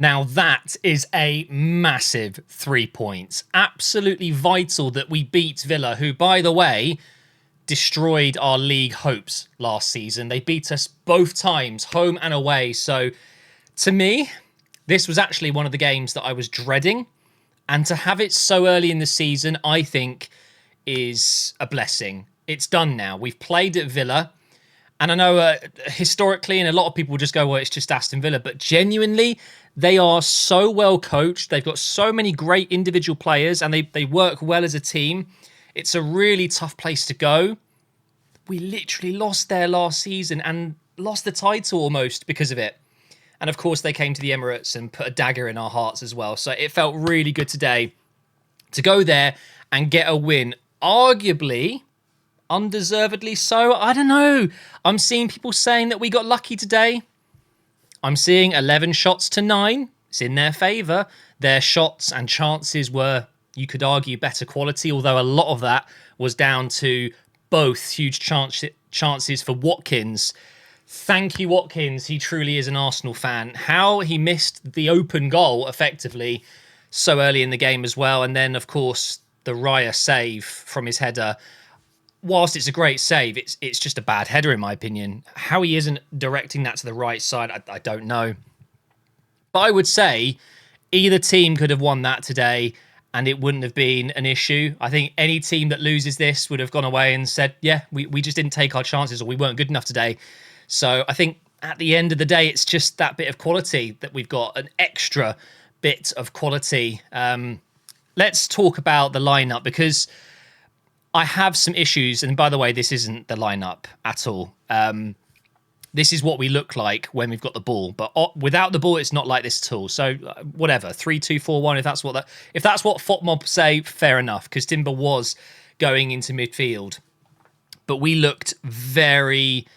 Now that is a massive 3 points. Absolutely vital that we beat Villa, who, by the way, destroyed our league hopes last season. They beat us both times, home and away. So to me, this was actually one of the games that I was dreading. And to have it so early in the season, I think, is a blessing. It's done now. We've played at Villa. And I know historically, and a lot of people just go, well, it's just Aston Villa. But genuinely, they are so well coached. They've got so many great individual players and they work well as a team. It's a really tough place to go. We literally lost there last season and lost the title almost because of it. And of course, they came to the Emirates and put a dagger in our hearts as well. So it felt really good today to go there and get a win. Arguably, undeservedly so. I don't know. I'm seeing people saying that we got lucky today. I'm seeing 11 shots to 9. It's in their favour. Their shots and chances were, you could argue, better quality, although a lot of that was down to both huge chances for Watkins. Thank you, Watkins. He truly is an Arsenal fan. How he missed the open goal, effectively, so early in the game as well. And then, of course, the Raya save from his header. Whilst it's a great save, it's just a bad header, in my opinion. How he isn't directing that to the right side, I don't know. But I would say either team could have won that today and it wouldn't have been an issue. I think any team that loses this would have gone away and said, yeah, we just didn't take our chances or we weren't good enough today. So I think at the end of the day, it's just that bit of quality that we've got, an extra bit of quality. Let's talk about the lineup because I have some issues. And by the way, this isn't the lineup at all. This is what we look like when we've got the ball, but without the ball, it's not like this at all. So whatever, 3-2-4-1. If that's what FOTMob say, fair enough. Because Timber was going into midfield, but we looked very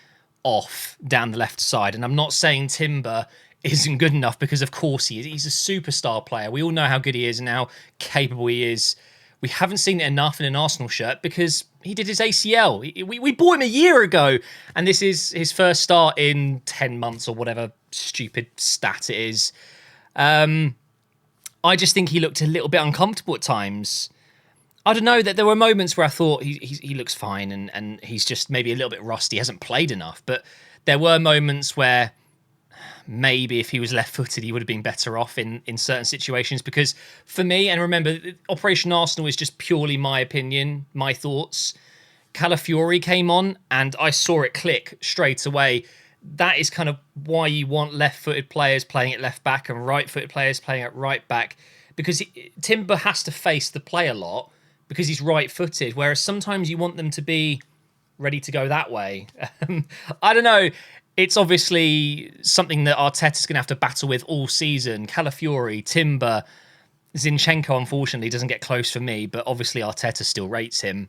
off down the left side. And I'm not saying Timber isn't good enough because of course he is. He's a superstar player. We all know how good he is and how capable he is. We haven't seen it enough in an Arsenal shirt because he did his ACL. We bought him a year ago, and this is his first start in 10 months or whatever stupid stat it is. I just think he looked a little bit uncomfortable at times. I don't know, that there were moments where I thought he looks fine and he's just maybe a little bit rusty, he hasn't played enough. But there were moments where maybe if he was left-footed, he would have been better off in certain situations. Because for me, and remember, Operation Arsenal is just purely my opinion, my thoughts. Calafiori came on, and I saw it click straight away. That is kind of why you want left-footed players playing at left-back and right-footed players playing at right-back. Because Timber has to face the play a lot because he's right-footed, whereas sometimes you want them to be ready to go that way. I don't know. It's obviously something that Arteta's going to have to battle with all season. Calafiori, Timber, Zinchenko, unfortunately, doesn't get close for me, but obviously Arteta still rates him.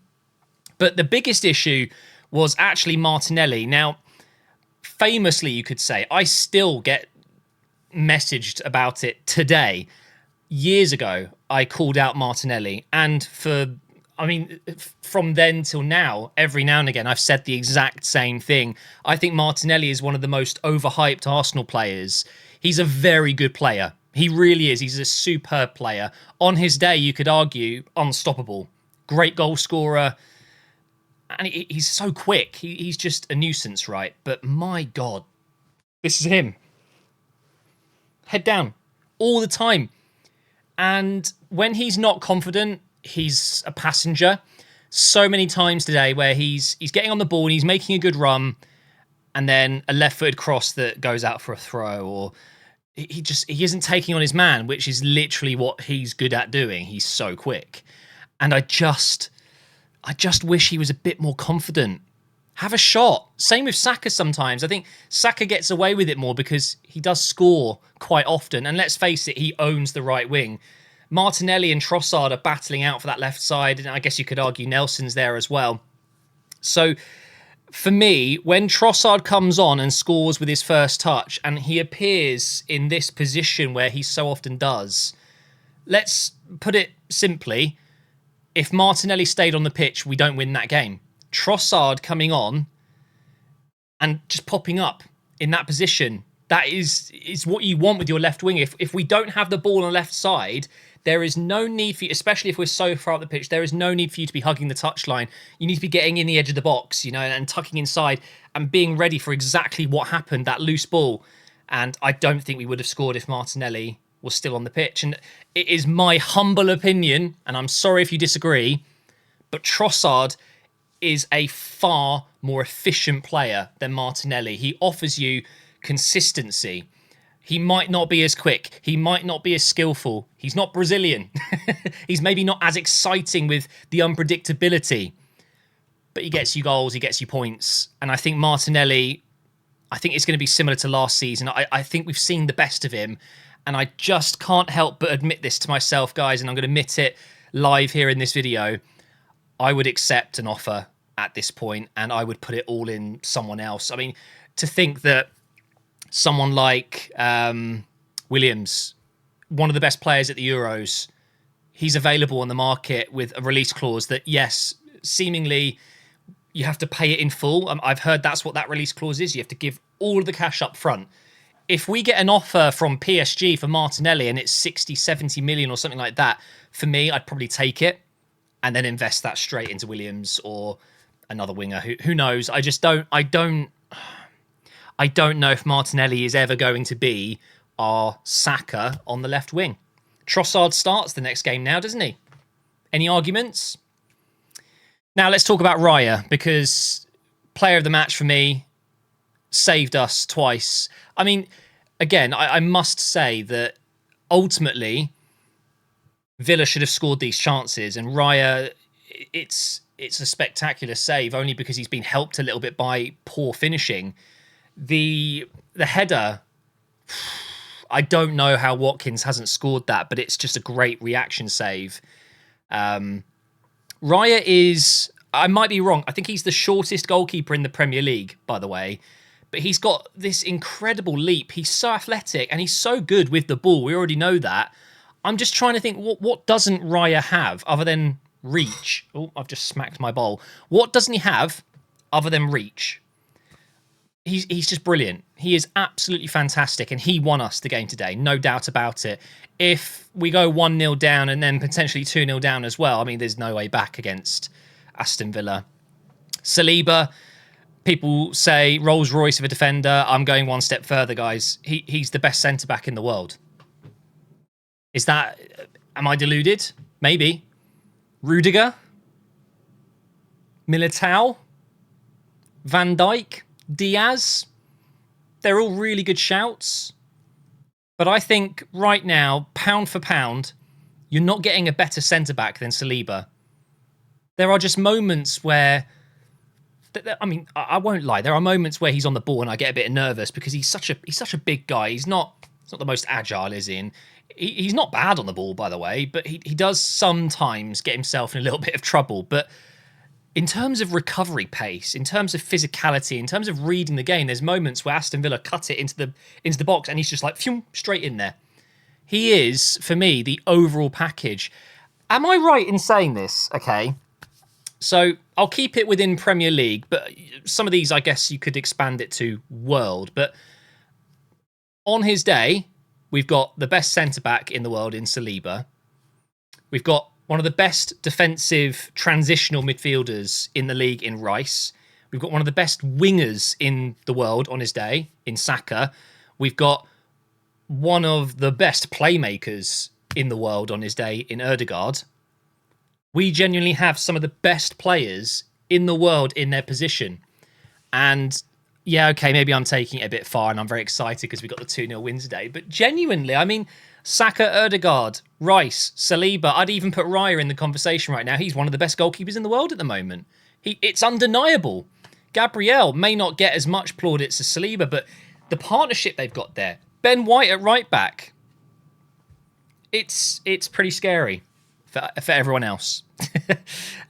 But the biggest issue was actually Martinelli. Now, famously, you could say, I still get messaged about it today. Years ago, I called out Martinelli, and from then till now, every now and again, I've said the exact same thing. I think Martinelli is one of the most overhyped Arsenal players. He's a very good player. He really is. He's a superb player. On his day, you could argue, unstoppable. Great goal scorer. And he's so quick. He's just a nuisance, right? But my God, this is him. Head down all the time. And when he's not confident, he's a passenger. So many times today where he's getting on the ball and he's making a good run, and then a left-footed cross that goes out for a throw, or he isn't taking on his man, which is literally what he's good at doing. He's so quick. And I just wish he was a bit more confident. Have a shot. Same with Saka sometimes. I think Saka gets away with it more because he does score quite often. And let's face it, he owns the right wing. Martinelli and Trossard are battling out for that left side, and I guess you could argue Nelson's there as well. So for me, when Trossard comes on and scores with his first touch, and he appears in this position where he so often does, let's put it simply, if Martinelli stayed on the pitch, we don't win that game. Trossard coming on and just popping up in that position That is what you want with your left wing. If we don't have the ball on the left side, there is no need for you, especially if we're so far up the pitch, there is no need for you to be hugging the touchline. You need to be getting in the edge of the box, and tucking inside and being ready for exactly what happened, that loose ball. And I don't think we would have scored if Martinelli was still on the pitch. And it is my humble opinion, and I'm sorry if you disagree, but Trossard is a far more efficient player than Martinelli. He offers you consistency. He might not be as quick. He might not be as skillful. He's not Brazilian. He's maybe not as exciting with the unpredictability, but he gets you goals, he gets you points. And I think Martinelli, I think it's going to be similar to last season. I think we've seen the best of him, and I just can't help but admit this to myself, guys, and I'm going to admit it live here in this video. I would accept an offer at this point, and I would put it all in someone else. I mean, to think that someone like Williams, one of the best players at the Euros, he's available on the market with a release clause that, yes, seemingly you have to pay it in full. I've heard that's what that release clause is. You have to give all of the cash up front. If we get an offer from PSG for Martinelli and it's 60, 70 million or something like that, for me, I'd probably take it and then invest that straight into Williams or another winger. Who knows? I don't know if Martinelli is ever going to be our Saka on the left wing. Trossard starts the next game now, doesn't he? Any arguments? Now let's talk about Raya, because player of the match for me, saved us twice. I mean, again, I must say that ultimately Villa should have scored these chances, and Raya, it's a spectacular save only because he's been helped a little bit by poor finishing. The header, I don't know how Watkins hasn't scored that, but it's just a great reaction save. Raya is, I might be wrong, I think he's the shortest goalkeeper in the Premier League, by the way. But he's got this incredible leap. He's so athletic and he's so good with the ball. We already know that. I'm just trying to think, what doesn't Raya have other than reach? Oh, I've just smacked my bowl. What doesn't he have other than reach? He's just brilliant. He is absolutely fantastic, and he won us the game today, no doubt about it. If we go 1-0 down and then potentially 2-0 down as well, I mean, there's no way back against Aston Villa. Saliba, people say Rolls Royce of a defender. I'm going one step further, guys. He's the best centre-back in the world. Is that... Am I deluded? Maybe. Rudiger? Militao? Van Dijk? Diaz? They're all really good shouts. But I think right now, pound for pound, you're not getting a better centre-back than Saliba. There are just moments where... I mean, I won't lie. There are moments where he's on the ball and I get a bit nervous because he's such a big guy. He's not the most agile, is he? And he's not bad on the ball, by the way, but he does sometimes get himself in a little bit of trouble. But in terms of recovery pace, in terms of physicality, in terms of reading the game, there's moments where Aston Villa cut it into the box and he's just like, phew, straight in there. He is, for me, the overall package. Am I right in saying this? Okay. So I'll keep it within Premier League, but some of these, I guess you could expand it to world. But on his day, we've got the best centre-back in the world in Saliba. We've got one of the best defensive transitional midfielders in the league in Rice. We've got one of the best wingers in the world on his day in Saka. We've got one of the best playmakers in the world on his day in Ødegaard. We genuinely have some of the best players in the world in their position. And yeah, okay, maybe I'm taking it a bit far and I'm very excited because we got the 2-0 win today. But genuinely, I mean, Saka, Ødegaard, Rice, Saliba, I'd even put Raya in the conversation right now. He's one of the best goalkeepers in the world at the moment. It's undeniable. Gabriel may not get as much plaudits as Saliba, but the partnership they've got there. Ben White at right back. It's pretty scary for everyone else. Should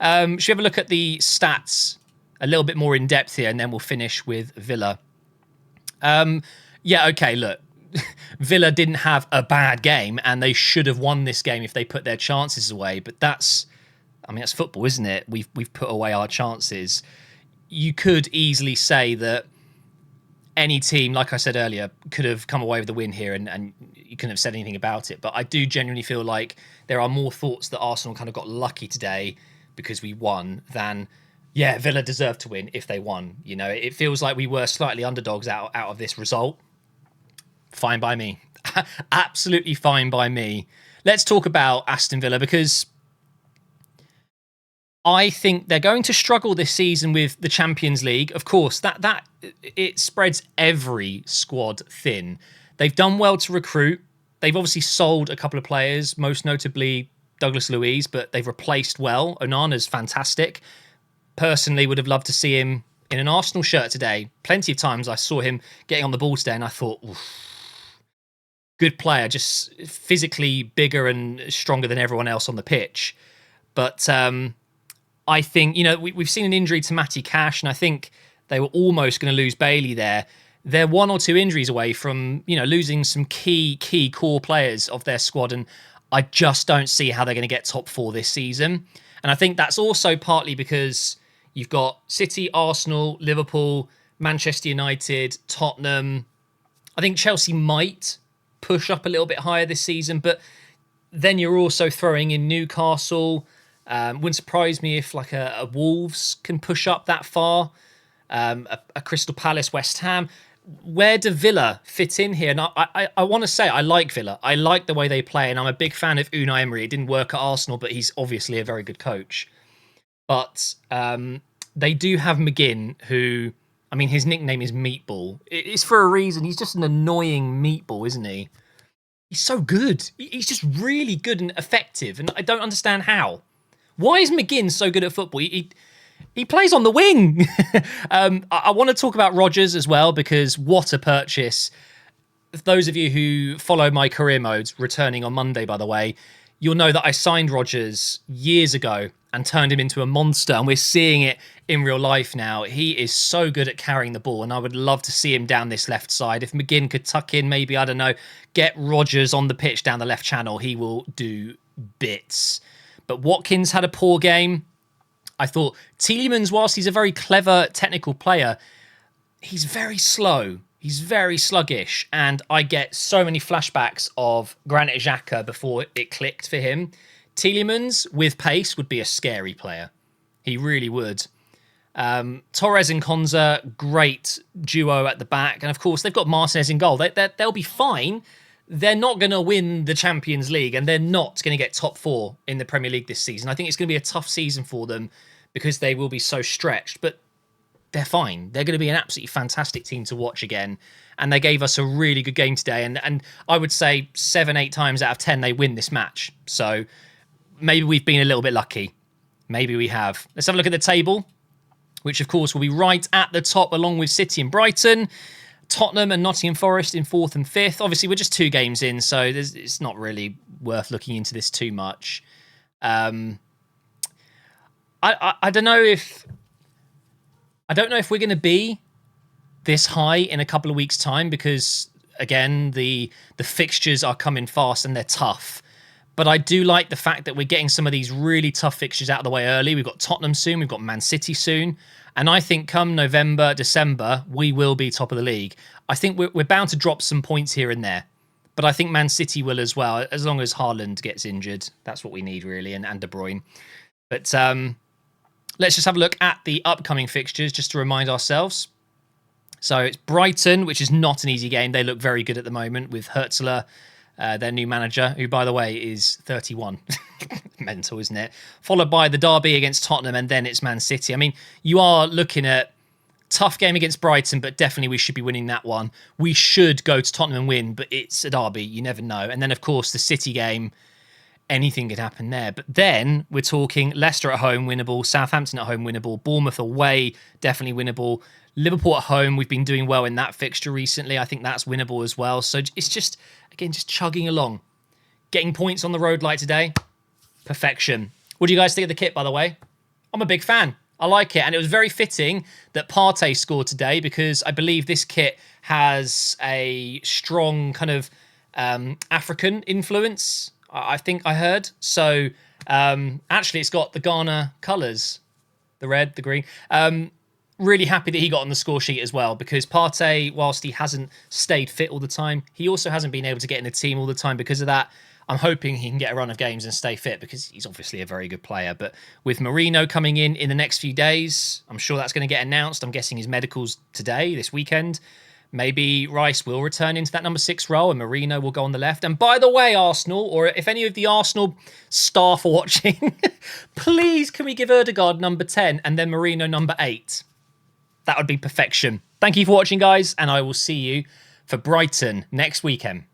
we have a look at the stats a little bit more in depth here, and then we'll finish with Villa. Yeah, okay, look. Villa didn't have a bad game, and they should have won this game if they put their chances away. But that's football, isn't it? We've put away our chances. You could easily say that any team, like I said earlier, could have come away with a win here and you couldn't have said anything about it. But I do genuinely feel like there are more thoughts that Arsenal kind of got lucky today because we won than, yeah, Villa deserved to win if they won. You know, it feels like we were slightly underdogs out of this result. Fine by me. Absolutely fine by me. Let's talk about Aston Villa because I think they're going to struggle this season with the Champions League. Of course, that it spreads every squad thin. They've done well to recruit. They've obviously sold a couple of players, most notably Douglas Luiz, but they've replaced well. Onana's fantastic. Personally, would have loved to see him in an Arsenal shirt today. Plenty of times I saw him getting on the ball today and I thought, oof, good player, just physically bigger and stronger than everyone else on the pitch. But I think, you know, we've seen an injury to Matty Cash, and I think they were almost going to lose Bailey there. They're one or two injuries away from, you know, losing some key core players of their squad, and I just don't see how they're going to get top four this season. And I think that's also partly because you've got City, Arsenal, Liverpool, Manchester United, Tottenham. I think Chelsea might push up a little bit higher this season, but then you're also throwing in Newcastle. Wouldn't surprise me if like a Wolves can push up that far, a Crystal Palace, West Ham. Where do Villa fit in here? And I want to say I like Villa. I like the way they play, and I'm a big fan of Unai Emery. It didn't work at Arsenal, but he's obviously a very good coach. But they do have McGinn, who, I mean, his nickname is Meatball. It's for a reason. He's just an annoying meatball, isn't he? He's so good. He's just really good and effective, and I don't understand how. Why is McGinn so good at football? He plays on the wing. I want to talk about Rodgers as well, because what a purchase. Those of you who follow my career modes, returning on Monday, by the way, you'll know that I signed Rodgers years ago and turned him into a monster, and we're seeing it in real life now. He is so good at carrying the ball, and I would love to see him down this left side. If McGinn could tuck in, maybe, I don't know, get Rodgers on the pitch down the left channel, he will do bits. But Watkins had a poor game. I thought Tielemans, whilst he's a very clever technical player, he's very slow. He's very sluggish. And I get so many flashbacks of Granit Xhaka before it clicked for him. Tielemans, with pace, would be a scary player. He really would. Torres and Konza, great duo at the back. And of course, they've got Martinez in goal. They'll be fine. They're not going to win the Champions League, and they're not going to get top four in the Premier League this season. I think it's going to be a tough season for them because they will be so stretched, but they're fine. They're going to be an absolutely fantastic team to watch again, and they gave us a really good game today, and I would say 7-8 times out of 10 they win this match. So maybe we've been a little bit lucky. Maybe we have. Let's have a look at the table, which of course will be right at the top along with City and Brighton. Tottenham and Nottingham Forest in 4th and 5th. Obviously, we're just 2 games in, so it's not really worth looking into this too much. I don't know if we're going to be this high in a couple of weeks' time, because again, the fixtures are coming fast and they're tough. But I do like the fact that we're getting some of these really tough fixtures out of the way early. We've got Tottenham soon, we've got Man City soon. And I think come November, December, we will be top of the league. I think we're bound to drop some points here and there. But I think Man City will as well, as long as Haaland gets injured. That's what we need, really, and De Bruyne. But let's just have a look at the upcoming fixtures, just to remind ourselves. So it's Brighton, which is not an easy game. They look very good at the moment with Hertzler, their new manager, who, by the way, is 31. Mental, isn't it? Followed by the derby against Tottenham, and then it's Man City. I mean, you are looking at tough game against Brighton, but definitely we should be winning that one. We should go to Tottenham and win, but it's a derby. You never know. And then, of course, the City game, anything could happen there. But then we're talking Leicester at home, winnable. Southampton at home, winnable. Bournemouth away, definitely winnable. Liverpool at home, we've been doing well in that fixture recently. I think that's winnable as well. So it's just, again, just chugging along. Getting points on the road like today, perfection. What do you guys think of the kit, by the way? I'm a big fan. I like it. And it was very fitting that Partey scored today, because I believe this kit has a strong kind of African influence, I think I heard. So actually, it's got the Ghana colours, the red, the green. really happy that he got on the score sheet as well, because Partey, whilst he hasn't stayed fit all the time, he also hasn't been able to get in the team all the time because of that. I'm hoping he can get a run of games and stay fit, because he's obviously a very good player. But with Merino coming in the next few days, I'm sure that's going to get announced. I'm guessing his medical's today, this weekend. Maybe Rice will return into that number 6 role and Merino will go on the left. And by the way, Arsenal, or if any of the Arsenal staff are watching, please can we give Ødegaard number 10 and then Merino number 8? That would be perfection. Thank you for watching, guys, and I will see you for Brighton next weekend.